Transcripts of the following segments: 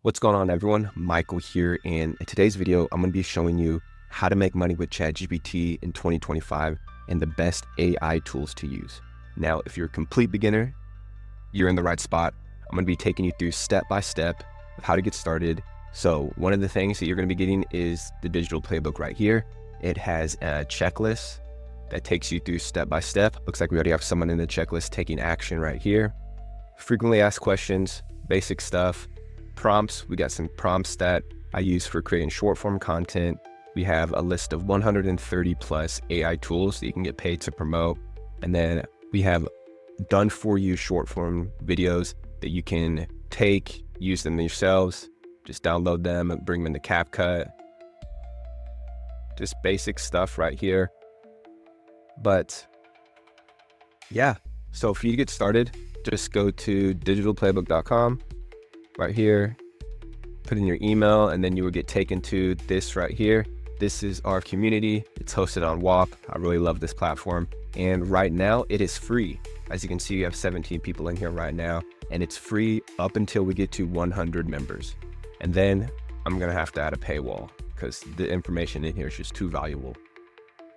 What's going on, everyone? Michael here, and in today's video, I'm going to be showing you how to make money with ChatGPT in 2025 and the best AI tools to use. Now, if you're a complete beginner, you're in the right spot. I'm going to be taking you through step by step of how to get started. So one of the things that you're going to be getting is the digital playbook right here. It has a checklist that takes you through step by step. Looks like we already have someone in the checklist taking action right here. Frequently asked questions, basic stuff. Prompts, we got some prompts that I use for creating short form content. We have a list of 130 plus AI tools that you can get paid to promote. And then we have done for you short form videos that you can take, use them yourselves, just download them and bring them into CapCut. Just basic stuff right here. But yeah, so for you to get started, just go to digitalplaybook.com. right here, put in your email, and then you will get taken to this right here. This is our community. It's hosted on Whop. I really love this platform. And right now it is free. As you can see, you have 17 people in here right now, and it's free up until we get to 100 members. And then I'm gonna have to add a paywall because the information in here is just too valuable.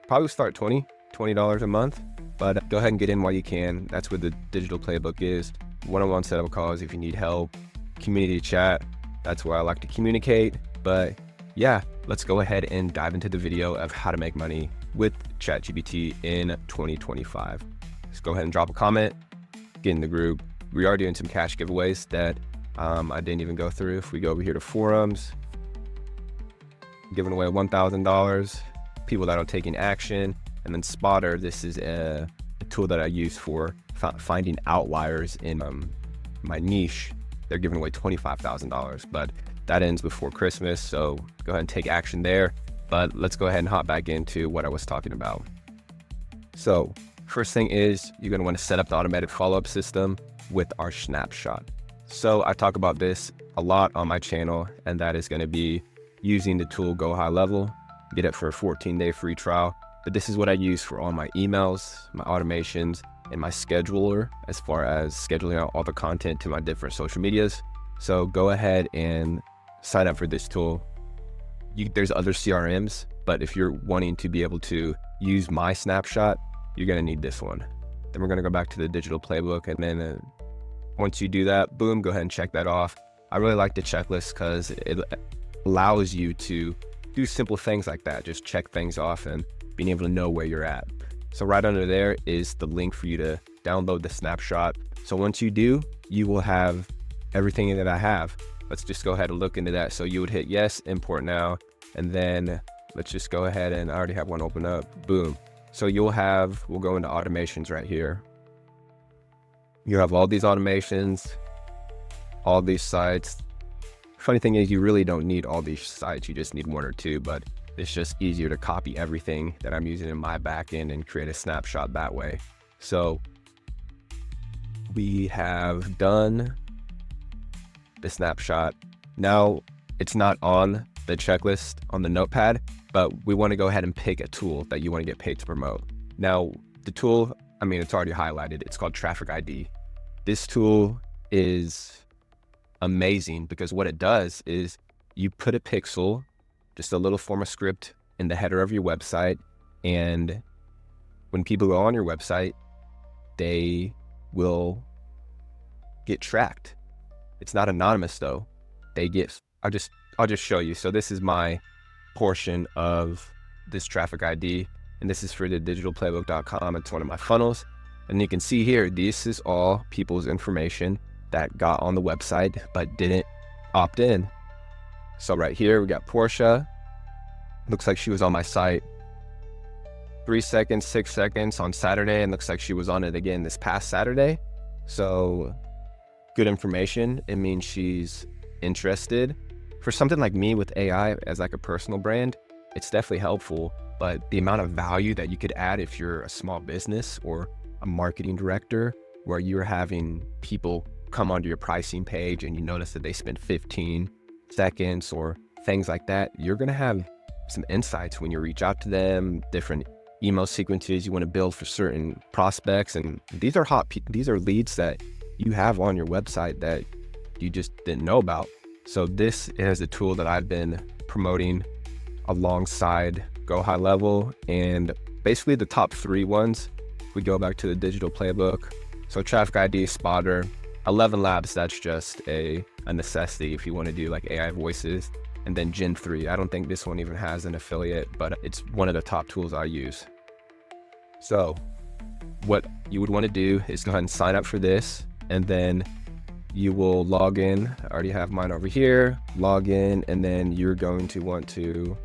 Probably start $20 a month, but go ahead and get in while you can. That's what the digital playbook is. One-on-one setup calls if you need help. Community chat, that's where I like to communicate. But yeah, let's go ahead and dive into the video of how to make money with ChatGPT in 2025. Just go ahead and drop a comment, get in the group. We are doing some cash giveaways that I didn't even go through. If we go over here to forums, giving away $1,000, people that are taking action. And then Spotter, this is a tool that I use for finding outliers in my niche. They're giving away $25,000, but that ends before Christmas. So go ahead and take action there. But let's go ahead and hop back into what I was talking about. So first thing is you're going to want to set up the automated follow-up system with our snapshot. So I talk about this a lot on my channel, and that is going to be using the tool Go High Level, get it for a 14-day free trial. But this is what I use for all my emails, my automations, and my scheduler as far as scheduling out all the content to my different social medias. So go ahead and sign up for this tool. There's other CRMs, but if you're wanting to be able to use my snapshot, you're gonna need this one. Then we're gonna go back to the digital playbook, and then once you do that, boom, go ahead and check that off. I really like the checklist because it allows you to do simple things like that, just check things off and being able to know where you're at. So right under there is the link for you to download the snapshot. So once you do, you will have everything that I have. Let's just go ahead and look into that. So you would hit yes, import now, and then let's just go ahead, and I already have one open up, boom. So we'll go into automations right here. You have all these automations, all these sites. Funny thing is you really don't need all these sites, you just need one or two, but it's just easier to copy everything that I'm using in my backend and create a snapshot that way. So we have done the snapshot. Now it's not on the checklist on the notepad, but we want to go ahead and pick a tool that you want to get paid to promote. Now the tool, it's already highlighted. It's called Traffic ID. This tool is amazing because what it does is you put a pixel, just a little form of script in the header of your website. And when people go on your website, they will get tracked. It's not anonymous though. I'll just show you. So this is my portion of this traffic ID, and this is for the digitalplaybook.com. It's one of my funnels. And you can see here, this is all people's information that got on the website, but didn't opt in. So right here, we got Portia. Looks like she was on my site 3 seconds, 6 seconds on Saturday, and looks like she was on it again this past Saturday. So good information. It means she's interested. For something like me with AI as like a personal brand, it's definitely helpful, but the amount of value that you could add if you're a small business or a marketing director where you're having people come onto your pricing page and you notice that they spend 15 seconds or things like that, you're going to have some insights when you reach out to them, different email sequences you want to build for certain prospects. And these are leads that you have on your website that you just didn't know about. So this is a tool that I've been promoting alongside Go High Level, and basically the top 3 ones. We go back to the digital playbook. So Traffic ID, Spotter, 11 Labs, that's just a necessity if you want to do like AI voices. And then Gen 3, I don't think this one even has an affiliate, but it's one of the top tools I use. So what you would want to do is go ahead and sign up for this, and then you will log in. I already have mine over here. Log in, and then you're going to want to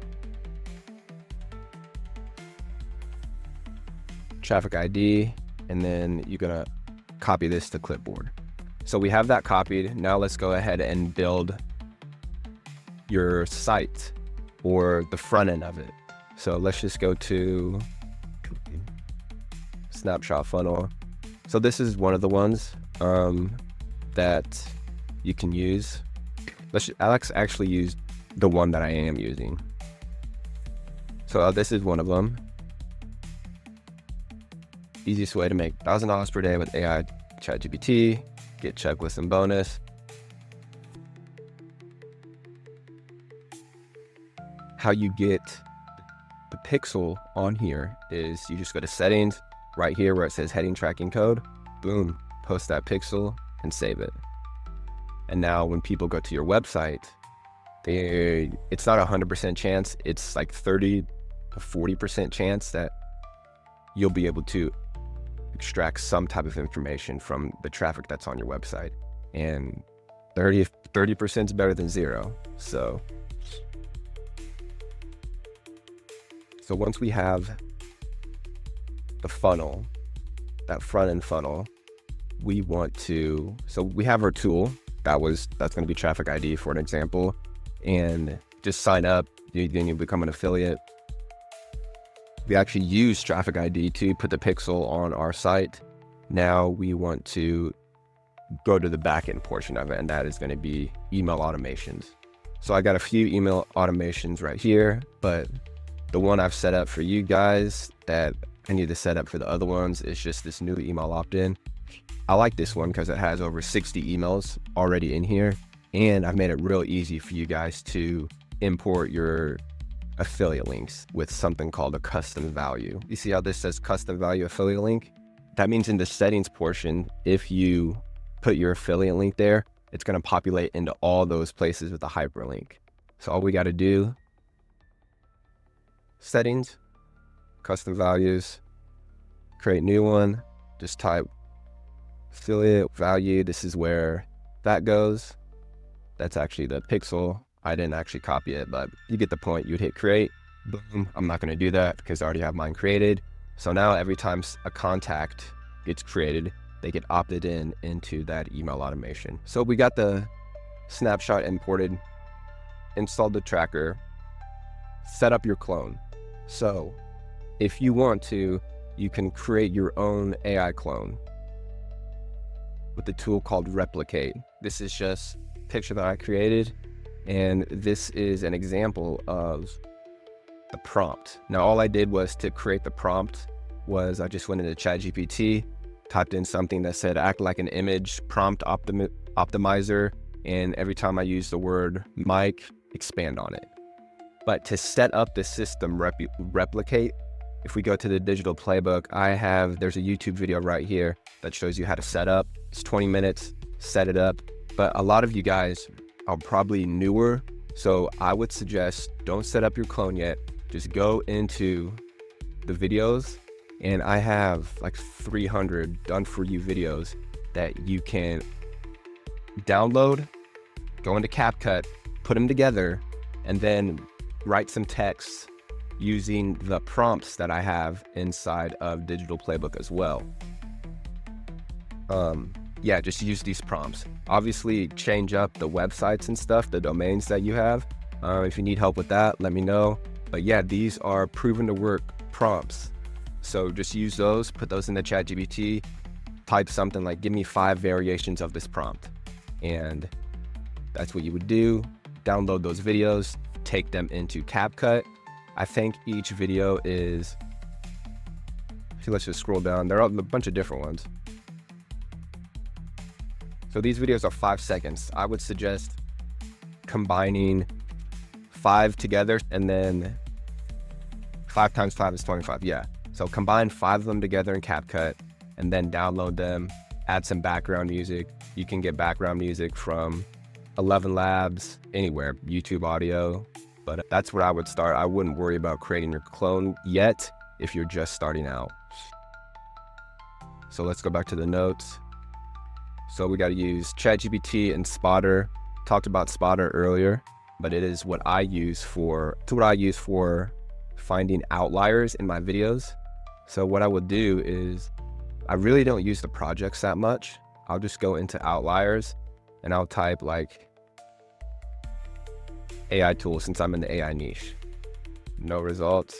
Traffic ID, and then you're gonna copy this to clipboard. So we have that copied. Now let's go ahead and build your site or the front end of it. So let's just go to snapshot funnel. So this is one of the ones that you can use. Alex actually used the one that I am using. So this is one of them. Easiest way to make $1,000 per day with AI ChatGPT, get checklist and bonus. How you get the pixel on here is you just go to settings, right here where it says heading tracking code, boom, post that pixel and save it. And now when people go to your website, it's not 100% chance, it's like 30 to 40% chance that you'll be able to extract some type of information from the traffic that's on your website. And 30% is better than 0. So once we have the funnel, that front end funnel, we want to, so we have our tool that's going to be Traffic ID for an example, and just sign up, then you become an affiliate. We actually use Traffic ID to put the pixel on our site. Now we want to go to the backend portion of it, and that is going to be email automations. So I got a few email automations right here, but the one I've set up for you guys that I need to set up for the other ones is just this new email opt-in. I like this one because it has over 60 emails already in here, and I've made it real easy for you guys to import your affiliate links with something called a custom value. You see how this says custom value affiliate link? That means in the settings portion, if you put your affiliate link there, it's going to populate into all those places with a hyperlink. So all we got to do, settings, custom values, create new one, just type affiliate value. This is where that goes. That's actually the pixel. I didn't actually copy it, but you get the point. You'd hit create, boom. I'm not going to do that because I already have mine created. So now every time a contact gets created, they get opted into that email automation. So we got the snapshot imported, installed the tracker, set up your clone. So if you want to, you can create your own AI clone with the tool called Replicate. This is just a picture that I created, and this is an example of the prompt. Now all I did was to create the prompt was I just went into ChatGPT, typed in something that said act like an image prompt optimizer, and every time I use the word mic, expand on it. But to set up the system Replicate, if we go to the digital playbook, there's a YouTube video right here that shows you how to set up. It's 20 minutes, set it up. But a lot of you guys are probably newer, so I would suggest don't set up your clone yet. Just go into the videos, and I have like 300 done for you videos that you can download, go into CapCut, put them together, and then write some text using the prompts that I have inside of Digital Playbook as well. Yeah, just use these prompts. Obviously, change up the websites and stuff, the domains that you have. If you need help with that, let me know. But yeah, these are proven to work prompts. So just use those, put those in the ChatGPT, type something like, give me 5 variations of this prompt. And that's what you would do. Download those videos, take them into CapCut. I think each video is, let's just scroll down. There are a bunch of different ones. So these videos are 5 seconds. I would suggest combining 5 together, and then 5 times 5 is 25. Yeah. So combine 5 of them together in CapCut and then download them, add some background music. You can get background music from 11 Labs, anywhere, YouTube Audio, but that's where I would start. I wouldn't worry about creating your clone yet if you're just starting out. So let's go back to the notes. So we got to use ChatGPT and Spotter. Talked about Spotter earlier, but it is what I use for, finding outliers in my videos. So what I would do is, I really don't use the projects that much. I'll just go into outliers and I'll type like AI tool, since I'm in the AI niche. No results.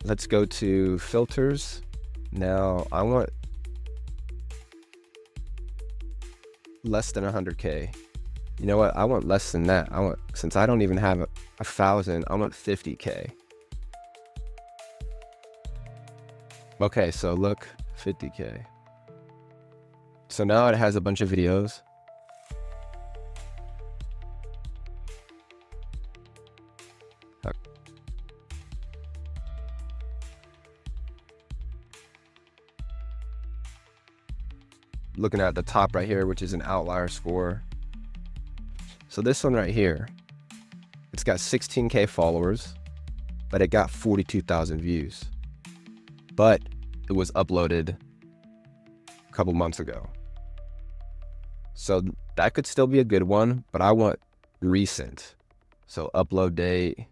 Let's go to filters. Now I want less than 100K. You know what? I want less than that. Since I don't even have 1,000, I want 50K. Okay, so look, 50K. So now it has a bunch of videos. Looking at the top right here, which is an outlier score. So this one right here, it's got 16K followers, but it got 42,000 views. But it was uploaded a couple months ago. So that could still be a good one, but I want recent. So upload date,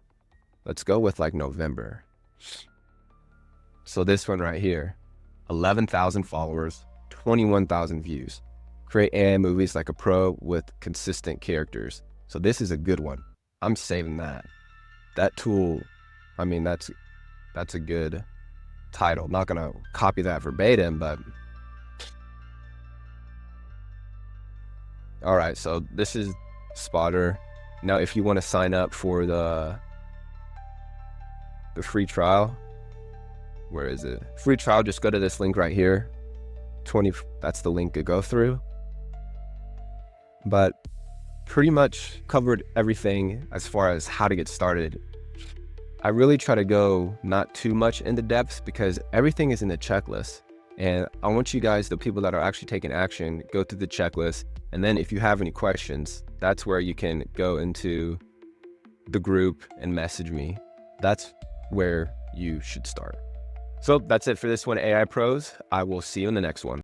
let's go with like November. So this one right here, 11,000 followers, 21,000 views. Create AI movies like a pro with consistent characters. So this is a good one. I'm saving that. That tool, I mean, that's a good title. Not gonna copy that verbatim, but all right. So this is Spotter. Now, if you want to sign up for the free trial, where is it? Free trial, just go to this link right here. That's the link to go through. But pretty much covered everything as far as how to get started. I really try to go not too much into depth because everything is in the checklist. And I want you guys, the people that are actually taking action, go through the checklist. And then if you have any questions, that's where you can go into the group and message me. That's where you should start. So that's it for this one, AI Pros. I will see you in the next one.